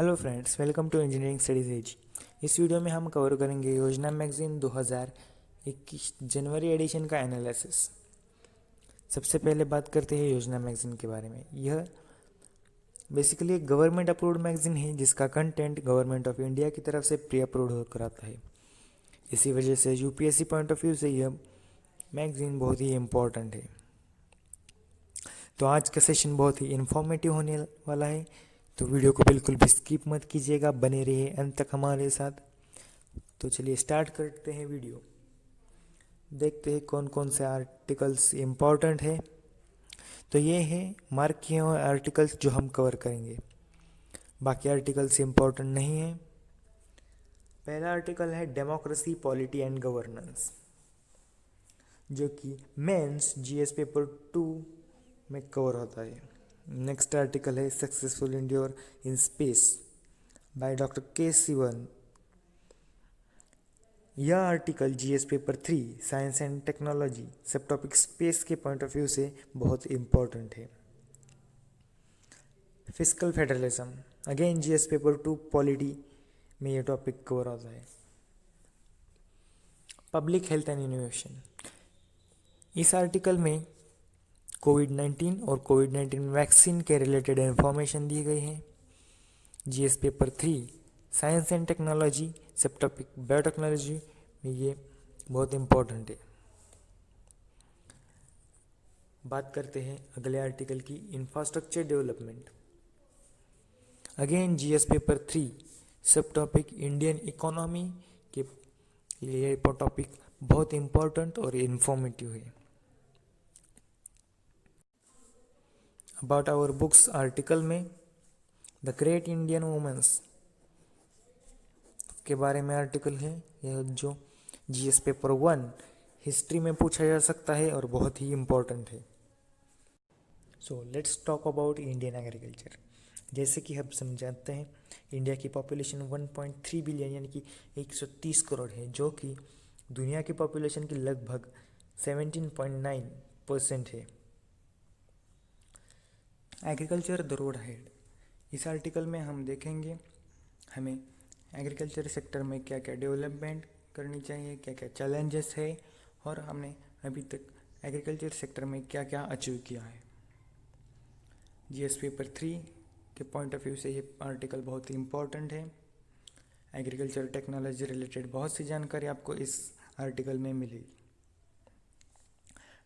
Hello friends, welcome to engineering studies age. इस video में हम कवर करेंगे योजना मैगजीन 2021 जनवरी एडिशन का एनालिसिस। सबसे पहले बात करते हैं योजना मैगजीन के बारे में। यह बेसिकली एक गवर्नमेंट अप्रूव्ड मैगजीन है जिसका कंटेंट गवर्नमेंट ऑफ इंडिया की तरफ से प्री अप्रूव्ड होकर आता है। इसी वजह से यूपीएससी पॉइंट ऑफ व्यू से यह मैगजीन बहुत ही इम्पोर्टेंट है। तो आज का सेशन बहुत ही इन्फॉर्मेटिव होने वाला है, तो वीडियो को बिल्कुल भी स्किप मत कीजिएगा, बने रहिए अंत तक हमारे साथ। तो चलिए स्टार्ट करते हैं वीडियो। देखते हैं कौन कौन से आर्टिकल्स इम्पोर्टेंट है। तो ये है मार्क किए हुए आर्टिकल्स जो हम कवर करेंगे, बाकी आर्टिकल्स इम्पोर्टेंट नहीं है। पहला आर्टिकल है डेमोक्रेसी, पॉलिटी एंड गवर्नेंस, जो कि मेंस जीएस पेपर 2 में कवर होता है। नेक्स्ट आर्टिकल है successful endeavour in space by doctor K Sivan. यह article GS paper 3 science and technology sub topic space के पॉइंट ऑफ व्यू से बहुत इम्पोर्टेंट है। Fiscal federalism, again GS paper 2 polity में यह टॉपिक कवर होता है। पब्लिक हेल्थ एंड इनोवेशन, इस आर्टिकल में कोविड-19 और कोविड-19 वैक्सीन के रिलेटेड इंफॉर्मेशन दी गई है। GS paper 3 science and technology sub topic biotechnology में ये बहुत इम्पोर्टेंट है। बात करते हैं अगले आर्टिकल की, infrastructure development. Again GS paper 3 सब टॉपिक इंडियन इकोनॉमी के लिए टॉपिक बहुत इम्पोर्टेंट और इन्फॉर्मेटिव है। अबाउट आवर बुक्स आर्टिकल में द ग्रेट इंडियन वुमेन्स के बारे में आर्टिकल है, यह जो जीएस पेपर 1 हिस्ट्री में पूछा जा सकता है और बहुत ही इम्पोर्टेंट है। So let's talk about Indian agriculture. जैसे कि हम समझाते हैं, इंडिया की पॉपुलेशन 1.3 बिलियन यानी कि 130 करोड़ है, जो कि दुनिया की पॉपुलेशन की लगभग 17.9% है। एग्रीकल्चर द रोड अहेड, इस आर्टिकल में हम देखेंगे हमें एग्रीकल्चर सेक्टर में क्या क्या डेवलपमेंट करनी चाहिए, क्या क्या चैलेंजेस है, और हमने अभी तक एग्रीकल्चर सेक्टर में क्या क्या अचीव किया है। जीएस पेपर 3 के पॉइंट ऑफ व्यू से ये आर्टिकल बहुत ही इम्पोर्टेंट है। एग्रीकल्चर टेक्नोलॉजी रिलेटेड बहुत सी जानकारी आपको इस आर्टिकल में मिलेगी।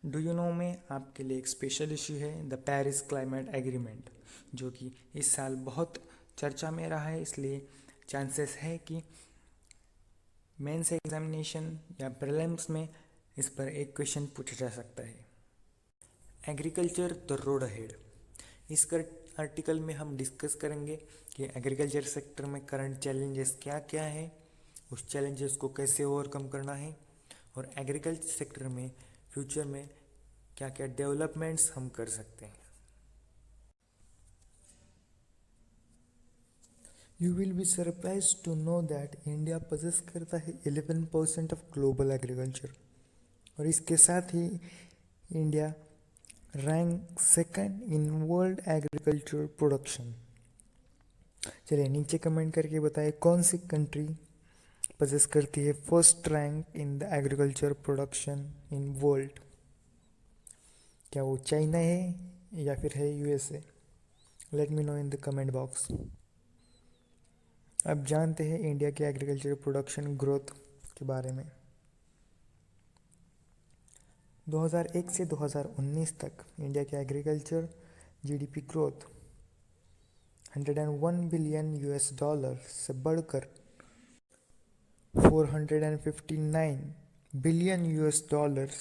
डू यू नो में आपके लिए एक स्पेशल इशू है, द पेरिस क्लाइमेट एग्रीमेंट, जो कि इस साल बहुत चर्चा में रहा है। इसलिए चांसेस है कि मेंस एग्जामिनेशन या प्रीलिम्स में इस पर एक क्वेश्चन पूछा जा सकता है। एग्रीकल्चर द रोड अहेड, इस आर्टिकल में हम डिस्कस करेंगे कि एग्रीकल्चर सेक्टर में करंट चैलेंजेस क्या क्या है, उस चैलेंजेस को कैसे ओवरकम करना है, और एग्रीकल्चर सेक्टर में फ्यूचर में क्या क्या डेवलपमेंट्स हम कर सकते हैं। You will be surprise to know that India possess करता है 11% ऑफ ग्लोबल एग्रीकल्चर, और इसके साथ ही India rank second in world agriculture production. चलिए नीचे कमेंट करके बताइए कौन सी कंट्री पोजेस करती है first rank in the agriculture production in world. क्या वो चाइना है या फिर है USA? Let me know in the comment box. अब जानते हैं इंडिया के एग्रीकल्चर प्रोडक्शन ग्रोथ के बारे में। 2001 से 2019 तक इंडिया के agriculture GDP growth 101 billion US dollar से बढ़कर 459 बिलियन यूएस डॉलर्स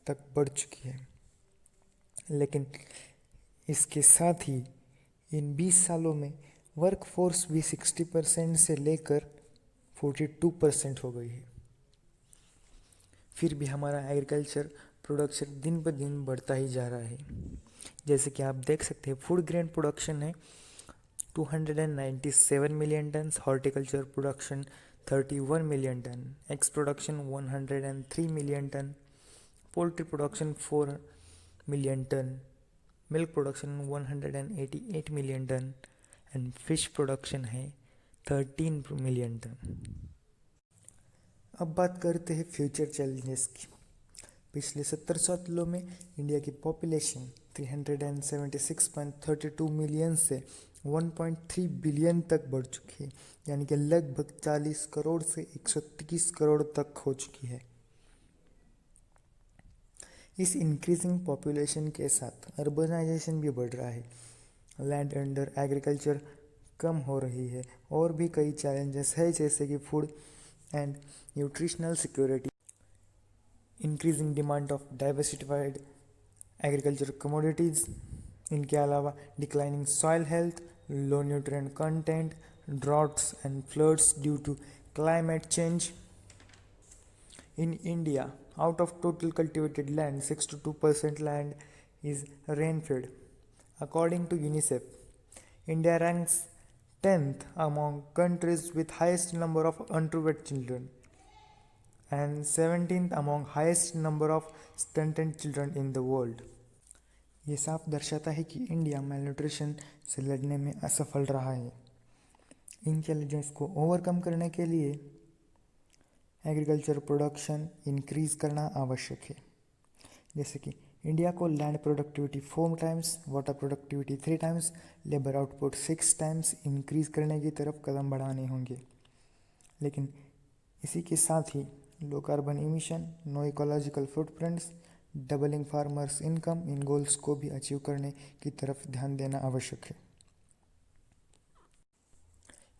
तक बढ़ चुकी है। लेकिन इसके साथ ही इन 20 सालों में वर्कफोर्स भी 60% से लेकर 42% हो गई है। फिर भी हमारा एग्रीकल्चर प्रोडक्शन दिन ब दिन बढ़ता ही जा रहा है। जैसे कि आप देख सकते हैं, फूड ग्रेन प्रोडक्शन है 297 million tonne, horticulture production 31 million tonne, eggs production 103 million tonne, poultry production 4 million tonne, milk production 188 million tonne, and fish production है 13 मिलियन टन। अब बात करते हैं फ्यूचर चैलेंजेस की। पिछले 70 सालों में इंडिया की पॉपुलेशन 376.32 मिलियन से 1.3 बिलियन तक बढ़ चुकी है, यानी कि लगभग 40 करोड़ से 130 करोड़ तक हो चुकी है। इस इंक्रीजिंग पॉपुलेशन के साथ अर्बनाइजेशन भी बढ़ रहा है, लैंड अंडर एग्रीकल्चर कम हो रही है और भी कई चैलेंजेस है, जैसे कि food and nutritional security, increasing demand of diversified agriculture commodities. इनके अलावा declining soil health, low nutrient content, droughts and floods due to climate change. In India, out of total cultivated land, 62% land is rain-fed. According to UNICEF, India ranks 10th among countries with highest number of underweight children and 17th among highest number of stunted children in the world. ये साफ दर्शाता है कि India malnutrition से लड़ने में असफल रहा है। इन चैलेंजेस को ओवरकम करने के लिए एग्रीकल्चर प्रोडक्शन इंक्रीज करना आवश्यक है, जैसे कि इंडिया को land productivity 4 times, water productivity 3 times, labour output 6 times increase करने की तरफ कदम बढ़ाने होंगे। लेकिन इसी के साथ ही low carbon emission, no ecological footprints, doubling farmers income, इन गोल्स को भी अचीव करने की तरफ ध्यान देना आवश्यक है।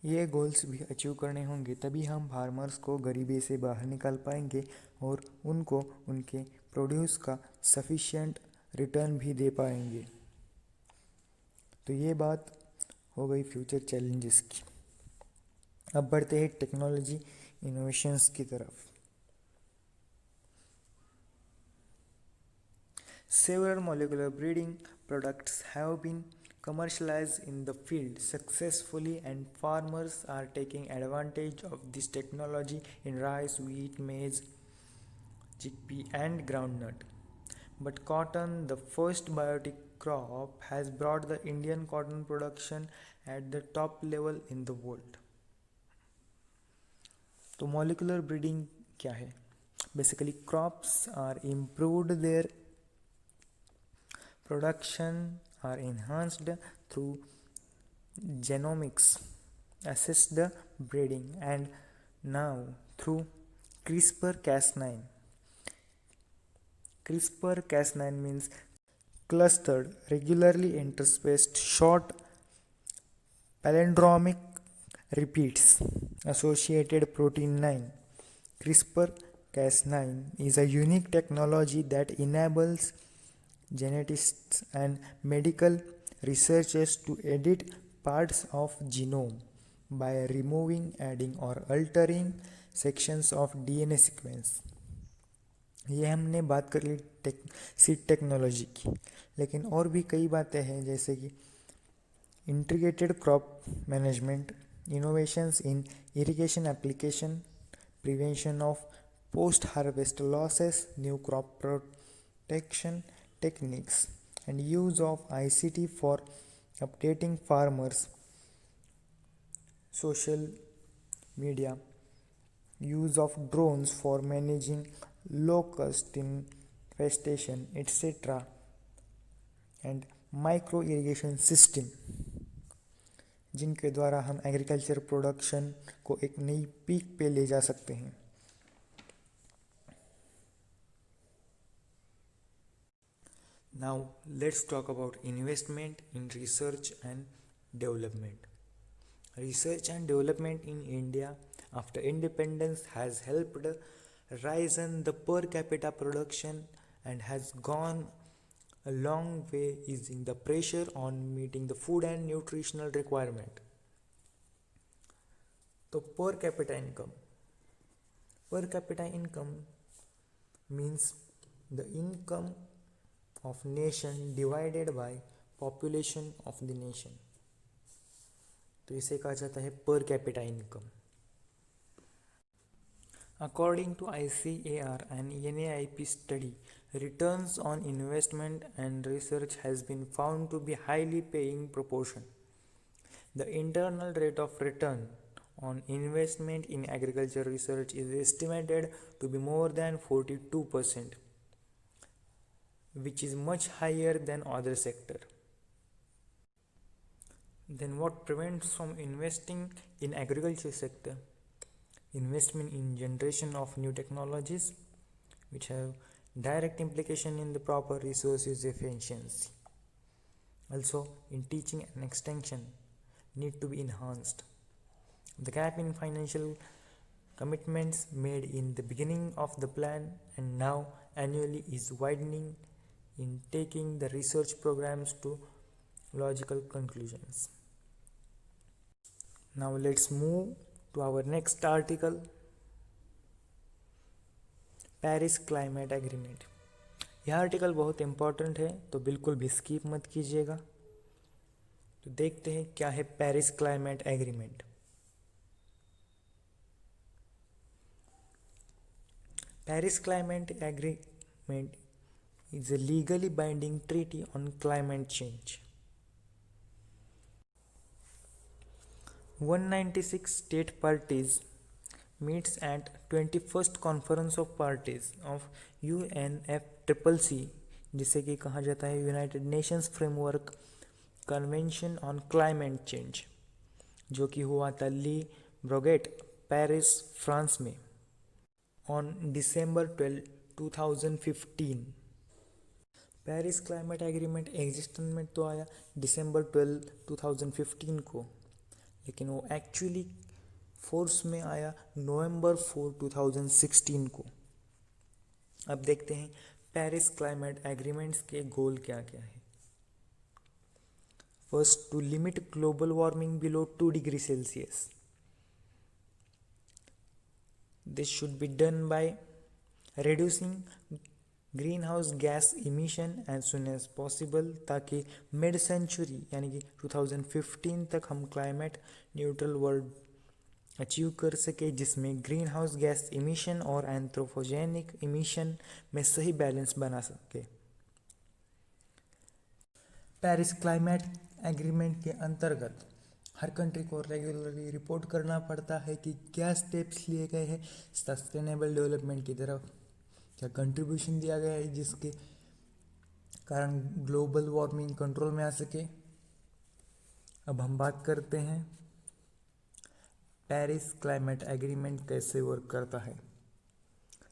ये गोल्स भी अचीव करने होंगे, तभी हम फार्मर्स को गरीबी से बाहर निकाल पाएंगे और उनको उनके प्रोड्यूस का सफिशिएंट रिटर्न भी दे पाएंगे। तो ये बात हो गई फ्यूचर चैलेंजेस की। अब बढ़ते हैं टेक्नोलॉजी इनोवेशंस की तरफ। Several molecular breeding products have been commercialized in the field successfully, and farmers are taking advantage of this technology in rice, wheat, maize, chickpea, and groundnut. But cotton, the first biotic crop, has brought the Indian cotton production at the top level in the world. तो molecular breeding क्या है? Basically, crops are improved their production are enhanced through genomics, assist the breeding, and now through CRISPR-Cas9. CRISPR-Cas9 means clustered, regularly interspaced, short palindromic repeats associated protein 9. CRISPR-Cas9 is a unique technology that enables geneticists and medical researchers to edit parts of genome by removing, adding or altering sections of DNA sequence. ये हमने बात कर ली seed technology की, लेकिन और भी कई बातें हैं, जैसे कि integrated crop management, innovations in irrigation application, prevention of post harvest losses, new crop protection techniques, and use of ICT for updating farmers, social media, use of drones for managing locust infestation, etc., and micro irrigation system, जिनके द्वारा हम agriculture production को एक नई peak पे ले जा सकते हैं। Now let's talk about investment in research and development. Research and development in India after independence has helped rise in the per capita production and has gone a long way easing the pressure on meeting the food and nutritional requirement. So per capita income means the income of nation divided by population of the nation. तो इसे कहा जाता है per capita income. According to ICAR and NAIP study, returns on investment and research has been found to be highly paying proportion. The internal rate of return on investment in agriculture research is estimated to be more than 42%, which is much higher than other sector. Then what prevents from investing in agriculture sector? Investment in generation of new technologies which have direct implication in the proper resource use efficiency. Also, in teaching and extension need to be enhanced. The gap in financial commitments made in the beginning of the plan and now annually is widening in taking the research programs to logical conclusions. Now let's move to our next article, Paris climate agreement. यह article बहुत important है तो बिल्कुल भी skip मत कीजिएगा। तो देखते हैं क्या है Paris climate agreement. Paris climate agreement is a legally binding treaty on climate change. 196 state parties meets at 21st Conference of Parties of UNFCCC, जिसे कि कहा जाता है United Nations framework convention on climate change, जो कि हुआ था ली ब्रोगेट Paris France में on December 12, 2015। Paris climate agreement existence में तो आया December 12, 2015 को, लेकिन वो एक्चुअली फोर्स में आया November 4, 2016 को। अब देखते हैं पेरिस क्लाइमेट एग्रीमेंट्स के गोल क्या क्या है। First, to limit global warming below 2 degree Celsius. This should be done by reducing greenhouse gas emission as soon as possible, ताकि मिड सेंचुरी यानी कि 2015 तक हम क्लाइमेट न्यूट्रल वर्ल्ड अचीव कर सके, जिसमें ग्रीन हाउस गैस इमिशन और anthropogenic emission में सही बैलेंस बना सके। पेरिस क्लाइमेट एग्रीमेंट के अंतर्गत हर कंट्री को रेगुलरली रिपोर्ट करना पड़ता है कि क्या स्टेप्स लिए गए हैं सस्टेनेबल डेवलपमेंट की तरफ, क्या कंट्रीब्यूशन दिया गया है जिसके कारण ग्लोबल वार्मिंग कंट्रोल में आ सके। अब हम बात करते हैं पेरिस क्लाइमेट एग्रीमेंट कैसे वर्क करता है।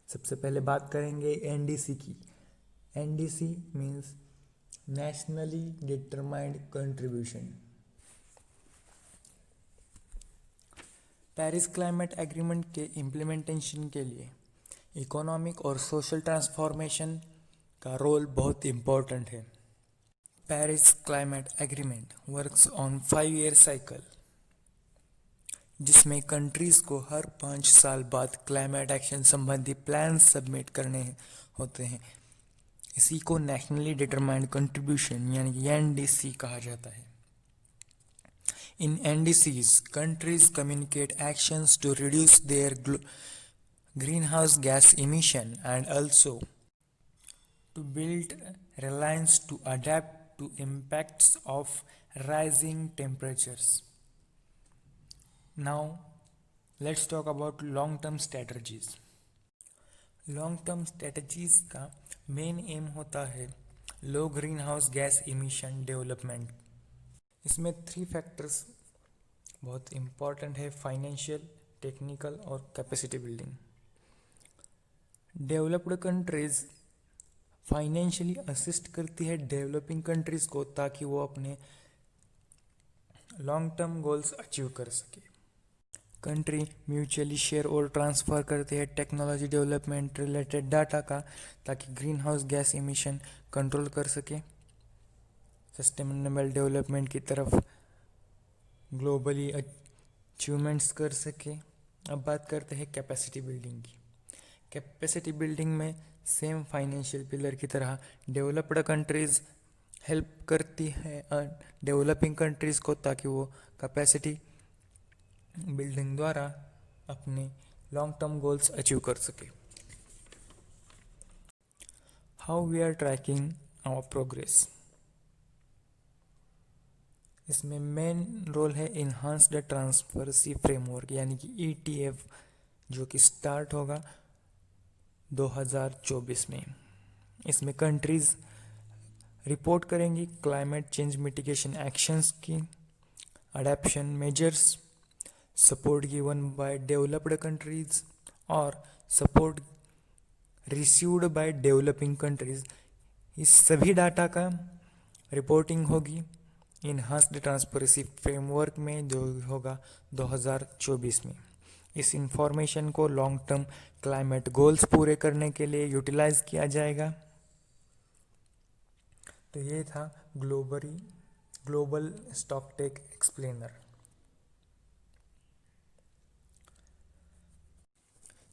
सबसे पहले बात करेंगे एनडीसी की। NDC means nationally determined contribution. Paris climate agreement के इम्प्लीमेंटेशन के लिए इकोनॉमिक और सोशल ट्रांसफॉर्मेशन का रोल बहुत इम्पोर्टेंट है। Paris climate agreement works on 5-year cycle, जिसमें कंट्रीज़ को हर 5 साल बाद क्लाइमेट एक्शन संबंधी प्लान सबमिट करने होते हैं। इसी को नेशनली डिटरमाइंड कंट्रीब्यूशन यानी कि एनडीसी कहा जाता है। इन NDCs countries communicate actions to reduce their greenhouse gas emission and also to build resilience to adapt to impacts of rising temperatures. Now let's talk about long-term strategies. Long-term strategies का main aim होता है low greenhouse gas emission development. इसमें 3 factors बहुत important है, financial, technical और capacity building. Developed countries financially assist करती है developing countries को ताकि वो अपने लॉन्ग टर्म गोल्स अचीव कर सके। कंट्री म्यूचुअली शेयर और ट्रांसफ़र करती है टेक्नोलॉजी डेवलपमेंट रिलेटेड डाटा का, ताकि green house gas emission control कर सके, सस्टेनेबल डेवलपमेंट की तरफ ग्लोबली अचीवमेंट्स कर सके। अब बात करते हैं कैपेसिटी बिल्डिंग की। कैपेसिटी बिल्डिंग में सेम फाइनेंशियल पिलर की तरह डेवलप्ड कंट्रीज़ हेल्प करती है डेवलपिंग कंट्रीज़ को, ताकि वो कैपेसिटी बिल्डिंग द्वारा अपने लॉन्ग टर्म गोल्स अचीव कर सके। How we are tracking our progress. इसमें मेन रोल है इन्हांस्ड ट्रांसपेरेंसी फ्रेमवर्क यानी कि ETF, जो कि स्टार्ट होगा 2024 में। इसमें कंट्रीज़ रिपोर्ट करेंगी क्लाइमेट चेंज मिटिगेशन एक्शंस की, adaptation measures, support given by developed countries और support received by developing countries. इस सभी डाटा का रिपोर्टिंग होगी इन्हांस्ड ट्रांसपेरेंसी फ्रेमवर्क में, जो होगा 2024 में। इस इंफॉर्मेशन को लॉन्ग टर्म क्लाइमेट गोल्स पूरे करने के लिए यूटिलाइज किया जाएगा। तो ये था ग्लोबल स्टॉकटेक एक्सप्लेनर।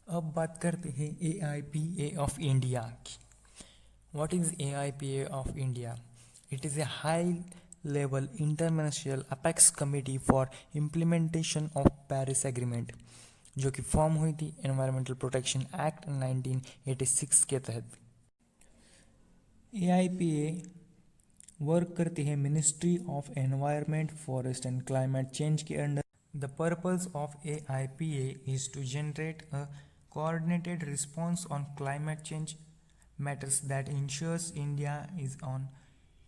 अब बात करते हैं AIPA ऑफ इंडिया की। What is AIPA of India? It is a high level international apex committee for implementation of Paris agreement, जो कि फॉर्म हुई थी एनवायरमेंटल प्रोटेक्शन एक्ट 1986 के तहत। AIPA वर्क करती है ministry of environment, forest and climate change के अंडर। The purpose of AIPA is to generate a coordinated response on climate change matters that ensures India is on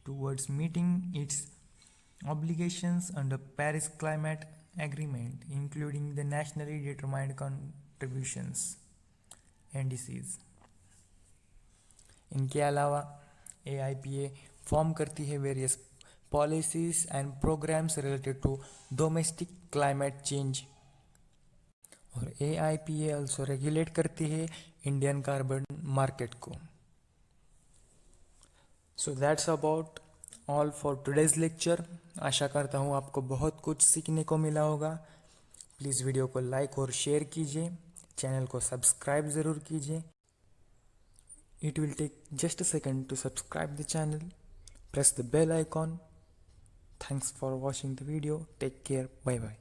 towards meeting its obligations under Paris Climate Agreement, including the nationally determined contributions NDCs। इनके अलावा AIPA form करती है various policies and programmes related to domestic climate change, और AIPA also regulate करती है Indian carbon market को। So that's about all for today's lecture. आशा करता हूँ आपको बहुत कुछ सीखने को मिला होगा। प्लीज़ वीडियो को लाइक और शेयर कीजिए, चैनल को सब्सक्राइब ज़रूर कीजिए। It will take just a second to subscribe the channel. Press the bell icon. Thanks for watching the video. Take care. Bye bye.